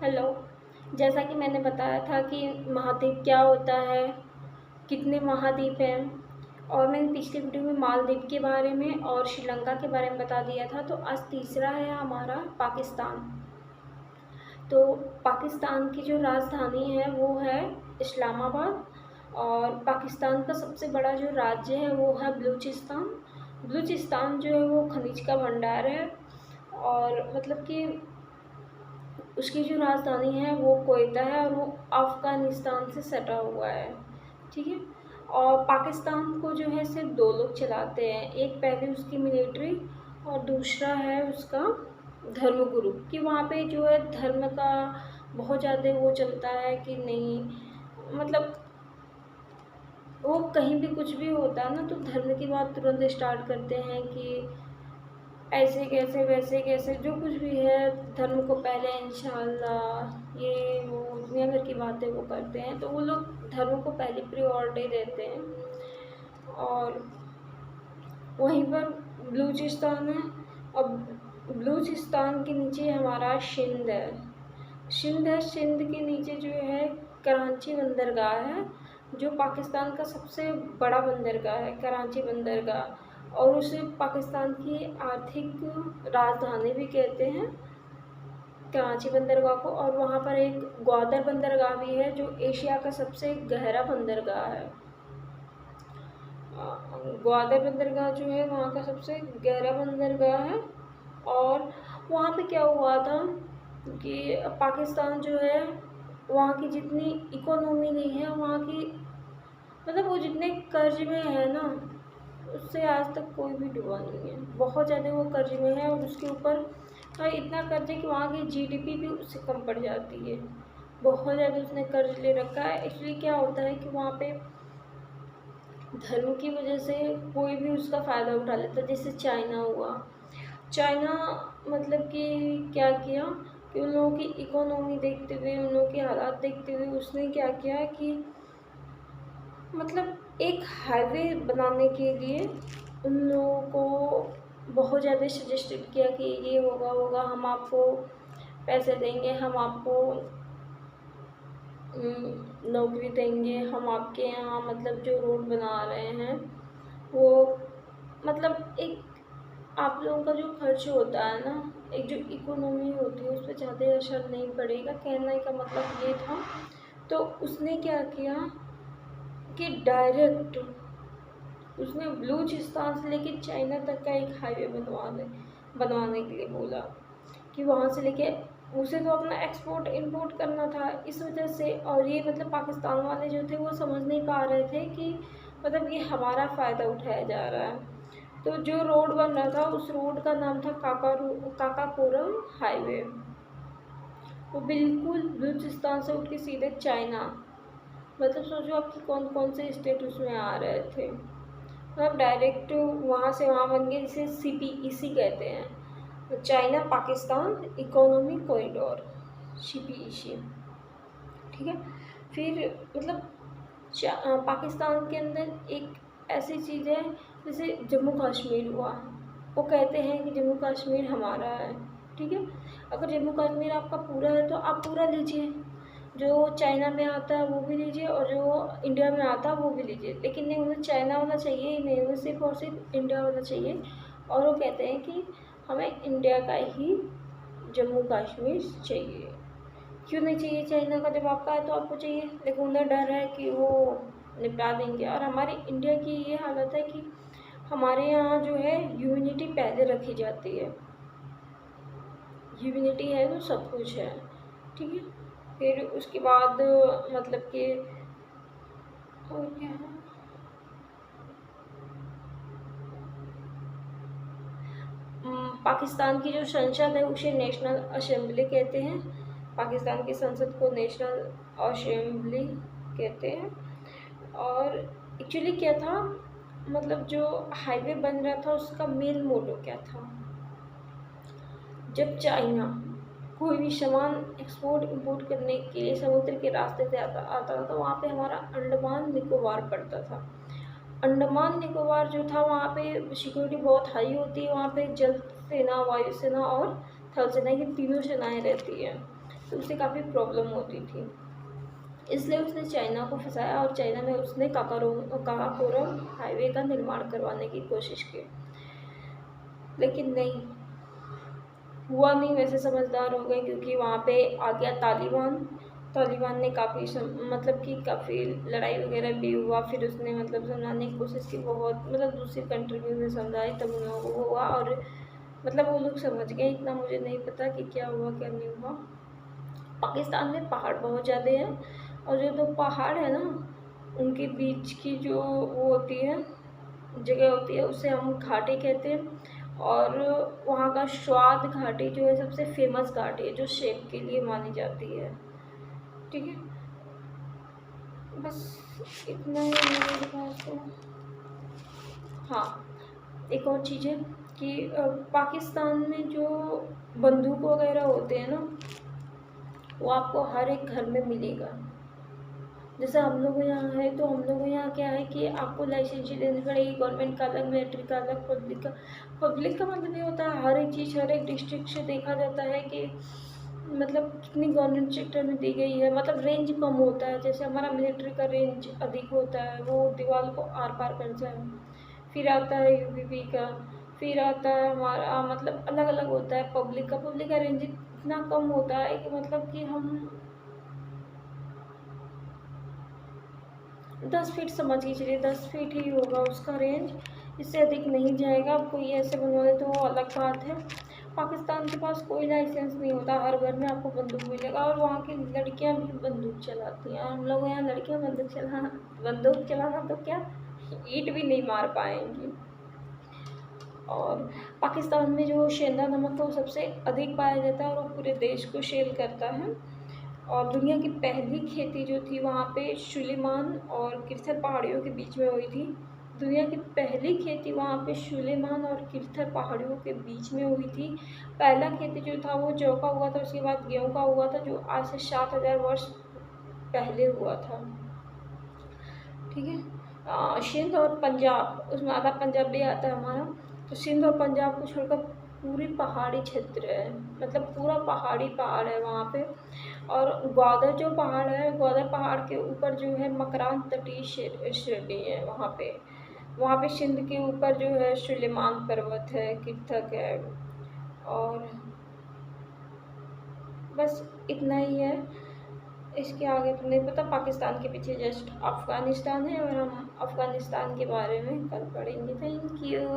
Hello. जैसा कि मैंने बताया था कि महाद्वीप क्या होता है, कितने महाद्वीप हैं, और मैंने पिछले वीडियो में मालदीव के बारे में और श्रीलंका के बारे में बता दिया था। तो आज तीसरा है हमारा पाकिस्तान। तो पाकिस्तान की जो राजधानी है वो है इस्लामाबाद, और पाकिस्तान का सबसे बड़ा जो राज्य है वो है बलूचिस्तान। बलूचिस्तान जो है वो खनिज का भंडार है, और मतलब कि उसकी जो राजधानी है वो कोयटा है, और वो अफ़गानिस्तान से सटा हुआ है। ठीक है। और पाकिस्तान को जो है सिर्फ दो लोग चलाते हैं, एक पहले उसकी मिलिट्री और दूसरा है उसका धर्मगुरु। कि वहाँ पे जो है धर्म का बहुत ज़्यादा वो चलता है कि नहीं, मतलब वो कहीं भी कुछ भी होता है ना तो धर्म की बात तुरंत स्टार्ट करते हैं कि ऐसे कैसे वैसे कैसे, जो कुछ भी है धर्म को पहले इंशाअल्लाह, ये वो दुनिया भर की बातें वो करते हैं। तो वो लोग धर्म को पहली प्रायोरिटी देते हैं। और वहीं पर बलूचिस्तान है। अब बलूचिस्तान के नीचे हमारा सिंध है। सिंध के नीचे जो है कराची बंदरगाह है, जो पाकिस्तान का सबसे बड़ा बंदरगाह है, कराची बंदरगाह। और उसे पाकिस्तान की आर्थिक राजधानी भी कहते हैं, कराची बंदरगाह को। और वहाँ पर एक ग्वादर बंदरगाह भी है, जो एशिया का सबसे गहरा बंदरगाह है। ग्वादर बंदरगाह जो है वहाँ का सबसे गहरा बंदरगाह है। और वहाँ पे क्या हुआ था कि पाकिस्तान जो है, वहाँ की जितनी इकोनॉमी नहीं है, वहाँ की मतलब वो जितने कर्ज में है ना, उससे आज तक कोई भी डूबा नहीं है। बहुत ज़्यादा वो कर्ज में है, और उसके ऊपर इतना कर्ज है कि वहाँ की जीडीपी भी उससे कम पड़ जाती है। बहुत ज़्यादा उसने कर्ज ले रखा है। इसलिए क्या होता है कि वहाँ पे धर्म की वजह से कोई भी उसका फ़ायदा उठा लेता है। जैसे चाइना हुआ, चाइना मतलब कि क्या किया कि उन लोगों की इकोनॉमी देखते हुए, उन लोगों के हालात देखते हुए उसने क्या किया कि मतलब एक हाईवे बनाने के लिए उन लोगों को बहुत ज़्यादा सजेस्टेड किया कि ये होगा, हम आपको पैसे देंगे, हम आपको नौकरी देंगे, हम आपके यहाँ मतलब जो रोड बना रहे हैं वो मतलब एक आप लोगों का जो खर्च होता है ना, एक जो इकोनॉमी होती है उस पर ज़्यादा असर नहीं पड़ेगा। कहने का मतलब ये था। तो उसने क्या किया कि डायरेक्ट उसने बलूचिस्तान से लेके चाइना तक का एक हाईवे बनवाने के लिए बोला कि वहाँ से लेके उसे तो अपना एक्सपोर्ट इंपोर्ट करना था इस वजह से। और ये मतलब पाकिस्तान वाले जो थे वो समझ नहीं पा रहे थे कि मतलब ये हमारा फ़ायदा उठाया जा रहा है। तो जो रोड बन रहा था उस रोड का नाम था काकाकोरम हाईवे। वो बिल्कुल बलूचिस्तान से उठ के सीधे चाइना, मतलब सोचो आपकी कौन कौन से स्टेट उसमें आ रहे थे। मतलब डायरेक्ट वहाँ से वहाँ बन गए, जिसे CPEC कहते हैं, China Pakistan economic corridor, CPEC। ठीक है। फिर मतलब पाकिस्तान के अंदर एक ऐसी चीज़ है जैसे जम्मू कश्मीर हुआ, वो कहते हैं कि जम्मू कश्मीर हमारा है। ठीक है। अगर जम्मू कश्मीर आपका पूरा है तो आप पूरा लीजिए, जो चाइना में आता है वो भी लीजिए और जो इंडिया में आता है वो भी लीजिए। लेकिन नहीं, उन्हें चाइना वाला चाहिए ही नहीं, उन्हें सिर्फ और सिर्फ इंडिया वाला चाहिए। और वो कहते हैं कि हमें इंडिया का ही जम्मू कश्मीर चाहिए। क्यों नहीं चाहिए चाइना का, जब आपका है तो आपको चाहिए। लेकिन उन्हें डर है कि वो निपटा देंगे। और हमारे इंडिया की ये हालत है कि हमारे यहाँ जो है यूनिटी पहले रखी जाती है। यूनिटी है तो सब कुछ है। ठीक है। फिर उसके बाद मतलब कि और क्या है, पाकिस्तान की जो संसद है उसे नेशनल असेंबली कहते हैं। पाकिस्तान की संसद को नेशनल असेंबली कहते हैं। और एक्चुअली क्या था, मतलब जो हाईवे बन रहा था उसका मेन मोटो क्या था, जब चाइना कोई भी सामान एक्सपोर्ट इंपोर्ट करने के लिए समुद्र के रास्ते से आता था तो वहाँ पे हमारा अंडमान निकोबार पड़ता था। अंडमान निकोबार जो था वहाँ पे सिक्योरिटी बहुत हाई होती है। वहाँ पे जल सेना, वायु सेना और थल सेना, ये तीनों सेनाएं रहती हैं। तो उसे काफ़ी प्रॉब्लम होती थी। इसलिए उसने चाइना को फंसाया और चाइना में उसने काराकोरम हाईवे का निर्माण करवाने की कोशिश की, लेकिन नहीं हुआ नहीं। वैसे समझदार हो गए क्योंकि वहाँ पे आ गया तालिबान। तालिबान ने काफ़ी मतलब कि काफ़ी लड़ाई वगैरह भी हुआ। फिर उसने मतलब समझाने की कोशिश की, बहुत मतलब दूसरी कंट्री में उसने समझाई, तब उन लोगों को हुआ और मतलब वो लोग समझ गए। इतना मुझे नहीं पता कि क्या हुआ क्या नहीं हुआ। पाकिस्तान में पहाड़ बहुत ज़्यादा हैं और जो दो पहाड़ है ना, उनके बीच की जो वो होती है जगह होती है, उसे हम घाटी कहते हैं। और वहाँ का स्वाद घाटी जो है सबसे फेमस घाटी है, जो सेब के लिए मानी जाती है। ठीक है, बस इतना ही है मेरे पास तो। हाँ, एक और चीज़ है कि पाकिस्तान में जो बंदूक वगैरह होते हैं ना, वो आपको हर एक घर में मिलेगा। जैसे हम लोग यहाँ है, तो हम लोग यहाँ क्या है कि आपको लाइसेंस लेनी पड़ेगी, गवर्नमेंट का अलग, मिलिट्री का अलग, पब्लिक का मतलब ये होता है हर एक चीज़ हर एक डिस्ट्रिक्ट से देखा जाता है कि मतलब कितनी गवर्नमेंट सेक्टर में दी गई है। मतलब रेंज कम होता है, जैसे हमारा मिलिट्री का रेंज अधिक होता है, वो दीवार को आर पार कर जाए। फिर आता है यूपीपी का, फिर आता है हमारा मतलब अलग अलग होता है पब्लिक का रेंज इतना कम होता है कि मतलब कि हम 10 फीट समझ के चलिए, 10 फीट ही होगा उसका रेंज, इससे अधिक नहीं जाएगा। अब कोई ऐसे बनवा तो वो अलग बात है। पाकिस्तान के पास कोई लाइसेंस नहीं होता, हर घर में आपको बंदूक मिलेगा और वहाँ की लड़कियाँ भी बंदूक चलाती हैं। हम लोग यहाँ लड़कियाँ बंदूक चलाना तो क्या ईंट भी नहीं मार पाएंगी। और पाकिस्तान में जो सेंधा नमक है वो सबसे अधिक पाया जाता है और वो पूरे देश को सेल करता है। और दुनिया की पहली खेती जो थी वहाँ पे सुलेमान और किरथर पहाड़ियों के बीच में हुई थी। दुनिया की पहली खेती वहाँ पे सुलेमान और किरथर पहाड़ियों के बीच में हुई थी। पहला खेती जो था वो जौ का हुआ था, उसके बाद गेहूँ का हुआ था, जो आज से 7,000 वर्ष पहले हुआ था। ठीक है, सिंध और पंजाब, उसमें आधा पंजाब भी आता है हमारा। तो सिंध और पंजाब को छोड़कर पूरी पहाड़ी क्षेत्र है, मतलब पूरा पहाड़ है वहाँ पे। और ग्वादर जो पहाड़ है, ग्वादर पहाड़ के ऊपर जो है मकरान तटीय श्रेणी है वहाँ पे सिंध के ऊपर जो है सुलेमान पर्वत है, किरथक है। और बस इतना ही है, इसके आगे तो नहीं पता। पाकिस्तान के पीछे जस्ट अफ़गानिस्तान है और हम अफ़गानिस्तान के बारे में कल पढ़ेंगे। Thank you.